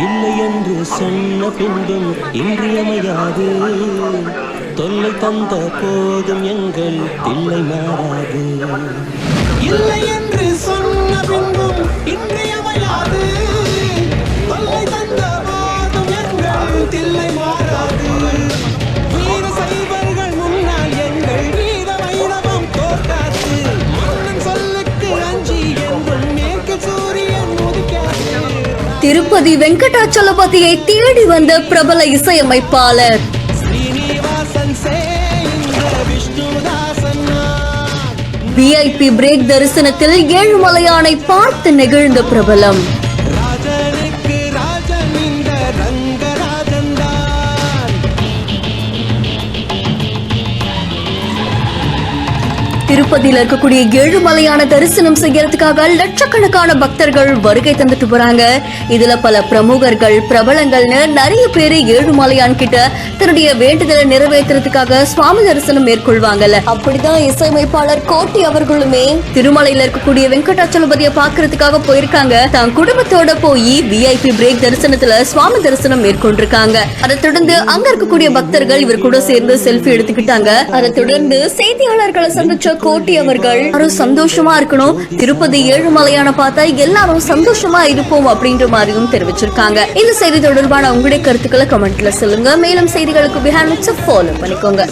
இல்லை என்று சொன்ன பின்பும் இன்றியமையாது. தொல்லை தந்த போதும் எங்கள் தில்லை மாறாது. இல்லை என்று சொன்ன பின்பும் இன்றியமையாது. தொல்லை தந்த போதும் எங்கள் தில்லை மாறாது. வீர சைவர்கள் முன்னால் எங்கள் வீர வைரவம் தோற்காது. மன்னன் சொல்லுக்கு அஞ்சி என்றும் மேற்கு சூரியன் உதிக்காது. திருப்பதி வெங்கடாச்சலபதியை தேடி வந்த பிரபல இசையமைப்பாளர் VIP பிரேக் தரிசனத்தில் ஏழுமலையானை பார்த்து நெகிழ்ந்த பிரபலம். திருப்பதியில இருக்கக்கூடிய ஏழுமலையான தரிசனம் செய்யறதுக்காக லட்சக்கணக்கான பக்தர்கள் வருகை தந்துட்டு போறாங்க. இதுல பல பிரமுகர்கள் பிரபலங்கள்னு நிறைய பேரு ஏழுமலையான் கிட்ட தன்னுடைய வேண்டுதலை நிறைவேற்றுறதுக்காக சுவாமி தரிசனம் மேற்கொள்வாங்கல்ல. அப்படிதான் இசையமைப்பாளர் கோட்டி அவர்களுமே திருமலையில இருக்கக்கூடிய வெங்கடாச்சலபதியை பாக்குறதுக்காக போயிருக்காங்க. தான் குடும்பத்தோட போய் VIP பிரேக் தரிசனத்துல சுவாமி தரிசனம் மேற்கொண்டிருக்காங்க. அதை தொடர்ந்து அங்க இருக்கக்கூடிய பக்தர்கள் இவர் கூட சேர்ந்து செல்ஃபி எடுத்துக்கிட்டாங்க. அதை தொடர்ந்து செய்தியாளர்களை சந்திச்ச கோட்டி அவர்கள் எல்லாரும் சந்தோஷமா இருக்கணும், திருப்பதி ஏழுமலையான பார்த்தா எல்லாரும் சந்தோஷமா இருப்போம் அப்படின்ற மாதிரியும் தெரிவிச்சிருக்காங்க. இந்த செய்தி தொடர்பான உங்களுடைய கருத்துக்களை கமெண்ட்ல சொல்லுங்க. மேலும் செய்திகளுக்கு பிஹைண்ட் ஃபாலோ பண்ணிக்கோங்க.